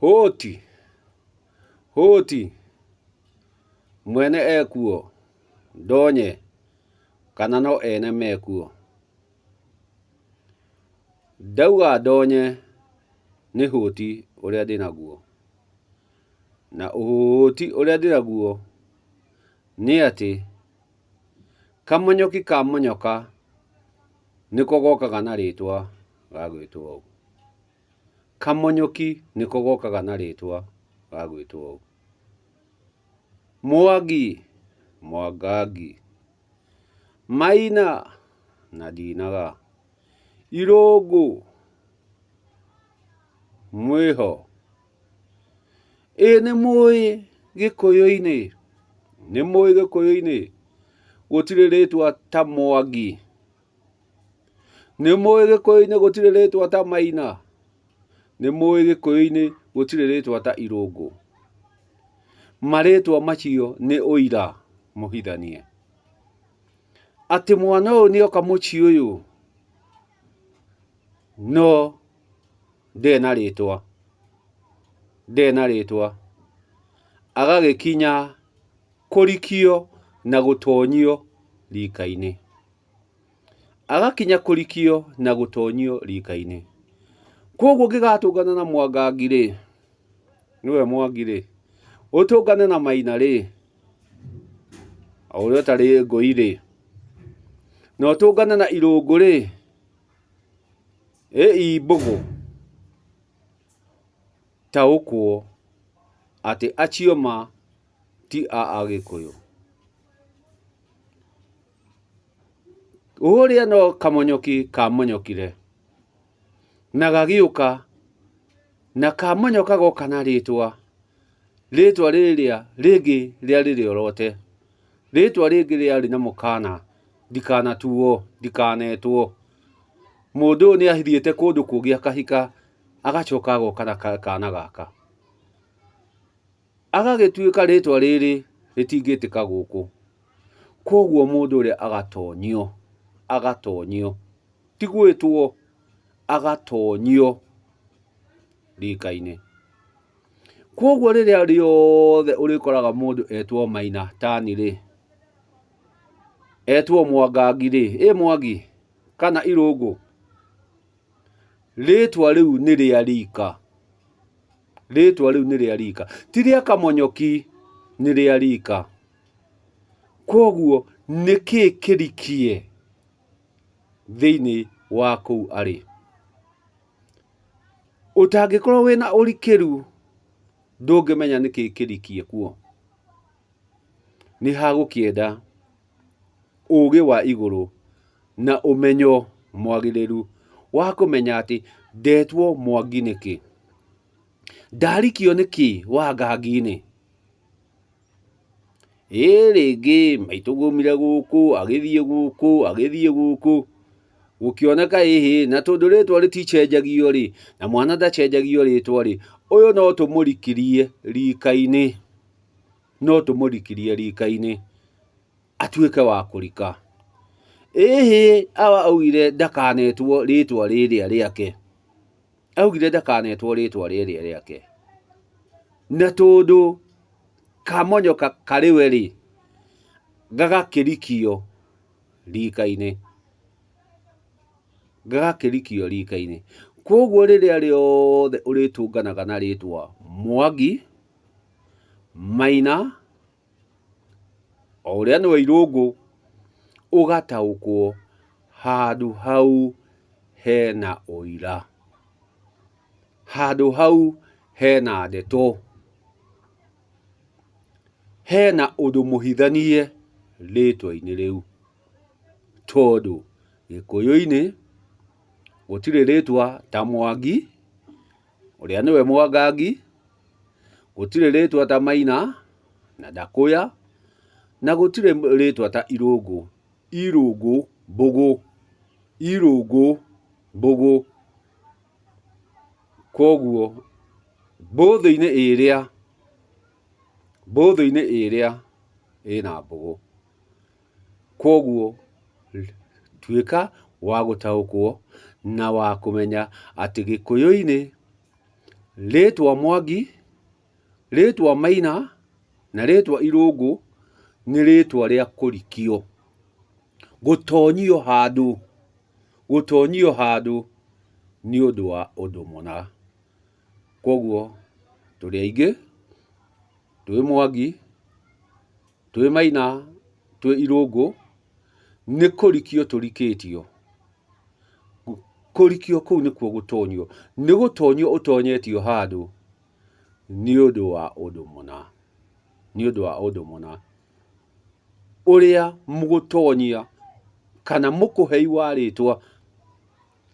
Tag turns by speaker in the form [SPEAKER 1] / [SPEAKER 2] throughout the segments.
[SPEAKER 1] Hũti, hũti, mwene ekuo, ndonye, kana no ene mekuo. Ndauga ndonye nĩ hũti ũrĩa ndĩnaguo. Na ũhũti ũrĩa ndĩnaguo nĩ atĩ kamonyoki ka monyoka nĩko gokaga na rĩtwa ga gwĩtwo ũũ. Kamonyoki nĩko gokaga na rĩtwa ga gwĩtwo ũũ. Mwangi, Mwangangi, Maina na Ndinaga, Irũngũ, mwĩho. Ĩ nĩmũĩ Gĩkũyũ-inĩ, nĩmũĩ Gĩkũyũ-inĩ gũtirĩ rĩtwa ta Mwangi. Nĩmũĩ Gĩkũyũ-inĩ gũtirĩ rĩtwa ta Maina. Nĩmũĩ Gĩkũyũ-inĩ gũtirĩ rĩtwa ta Irũngũ. Marĩtwa macio nĩ ũira mũhithanie. Atĩ mwana ũyũ nĩoka mũciĩ ũyũ no ndarĩ na rĩtwa, agagĩkinya kũrikio na gũtonyio rika-inĩ. Agakinya kũrikio na gũtonyio rika-inĩ. Koguo ũngĩgatũngana na Mwangangi rĩ, nĩwe Mwangi rĩ, ũtũngane na Maina rĩ, ũrĩa ũtarĩ ngũi rĩ, na ũtũngane na Irũngũ rĩ, Imbũgũ, taũkwo atĩ acio ma ti a Agĩkũyũ. Ũrĩa no kamonyoki kamonyokire na gagĩũka na kamonyoka goka na rĩtwa rĩrĩa rĩngĩ rĩarĩ rĩorote, rĩtwa rĩngĩ rĩarĩ na mũkana, ndikanatuo, ndikanetwo. Mũndũ ũyũ nĩathiĩte kũndũ kũngĩ akahika, agacoka agoka na kana gaka. Agagĩtuĩka rĩtwa rĩrĩ rĩtingĩtĩka gũkũ. Koguo mũndũ ũrĩa agatonyio, ti gwĩtwo, agatonyio rika-inĩ. Koguo rĩrĩa rĩothe ũrĩkoraga mũndũ etwo Maina tani rĩ, etwo Mwangangi rĩ, Mwangi kana Irũngũ, rĩtwa rĩu nĩ rĩa rika. Rĩtwa rĩu nĩ rĩa rika, ti rĩa kamonyoki, nĩ rĩa rika. Koguo nĩkĩĩ kĩrikie thĩinĩ wa kũu arĩ? Ũtangĩkorwo wĩna ũrikĩru ndũngĩmenya nĩkĩĩ kĩrikie kuo. Nĩ hagũkĩenda ũũgĩ wa igũrũ na ũmenyo mwagĩrĩru wa kũmenya atĩ ndetwo Mwangi nĩkĩ, ndarikio nĩkĩ Wangangi-inĩ. Rĩngĩ maitũ gũmire gũkũ, agĩthiĩ gũkũ, gũkĩoneka na tondũ rĩtwa rĩticenjagio rĩ, na mwana ndacenjagio rĩtwa rĩ, ũyũ no tũmũrikirie rika-inĩ, atuĩke wa kũrika. Augire ndakanetwo rĩtwa rĩrĩa rĩake. Na tondũ kamonyoka karĩwe rĩ, gagakĩrikio rika-inĩ. Koguo rĩrĩa rĩothe ũrĩtũnganaga na rĩtwa Mwangi, Maina, o ũrĩa nĩwe Irũngũ, ũgataũkwo handũ hau hena ũira, handũ hau hena ndeto, hena ũndũ mũhithanie rĩtwa-inĩ rĩu. Tondũ Gĩkũyũ-inĩ gũtirĩ rĩtwa ta Mwangi, ũrĩa nĩwe Mwangangi, gũtirĩ rĩtwa ta Maina na Ndakũya, na gũtirĩ rĩtwa ta Irũngũ, Mbũgũ. Koguo mbũthũ-inĩ ĩrĩa ĩna mbũgũ. Koguo tuĩka wa gũtaũkwo na wa kũmenya atĩ Gĩkũyũ-inĩ rĩtwa Mwangi, rĩtwa Maina na rĩtwa Irũngũ nĩ rĩtwa rĩa kũrikio, gũtonyio handũ nĩ ũndũ wa ũndũ mũna. Koguo tũrĩ aingĩ, twĩ Mwangi, twĩ Maina, twĩ Irũngũ, nĩ kũrikio tũrikĩtio. Kũrikio kũu nĩkuo gũtonyio, nĩ gũtonyio ũtonyetio handũ nĩ ũndũ wa ũndũ mũna, nĩ ũndũ wa ũndũ mũna. Ũrĩa mũgũtonyia kana mũkũhei wa rĩtwa,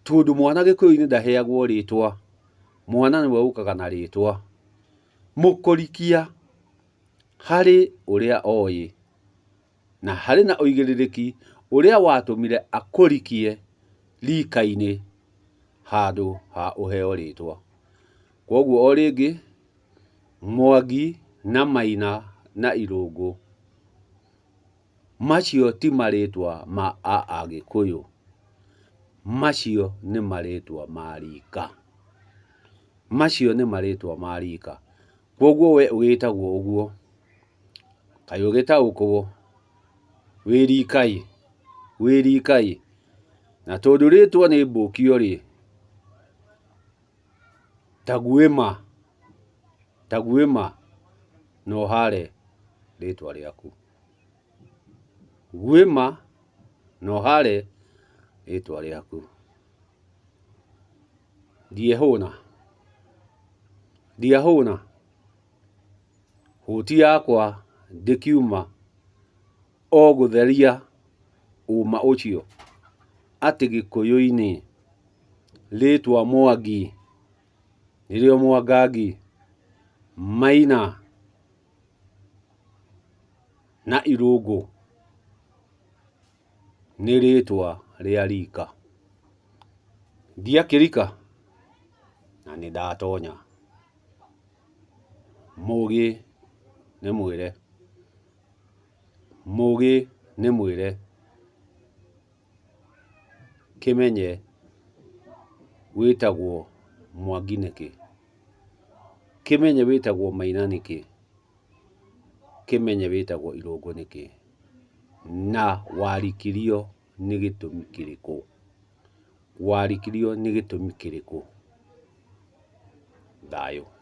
[SPEAKER 1] tondũ mwana Gĩkũyũ-inĩ ndaheagwo rĩtwa, mwana nĩwe ũkaga na rĩtwa. Mũkũrikia harĩ ũrĩa oĩ na harĩ na ũigĩrĩrĩki ũrĩa watũmire akũrikie rika-inĩ handũ ha ũheo rĩtwa. Koguo o rĩngĩ, Mwangi na Maina na Irũngũ, macio ti marĩtwa ma Agĩkũyũ, macio nĩ marĩtwa ma rika, macio nĩ marĩtwa ma rika. Koguo we ũgĩtagwo ũguo, kaĩ ũgĩtaũkwo wĩ rika, na tondũ rĩtwa nĩ mbũkio ta guĩma na ũhare rĩtwa rĩaku, guĩma na ũhare rĩtwa rĩaku. Ndiahũna hũti yakwa ndĩkiuma o gũtheria ũma ũcio atĩ Gĩkũyũ-inĩ rĩtwa Mwangi nĩrĩo Mwangangi, Maina na Irũngũ nĩ rĩtwa rĩa rika. Ndiakĩrika na nĩ ndatonya. Mũgĩ nĩ mwĩre kĩmenye wĩtagwo Mwangi nĩkĩ, kĩmenye wĩtagwo Maina nĩkĩ, kĩmenye wĩtagwo Irũngũ nĩkĩ, na warikirio nĩ gĩtũmi kĩrĩkũ, warikirio nĩ gĩtũmi kĩrĩkũ. Thayũ.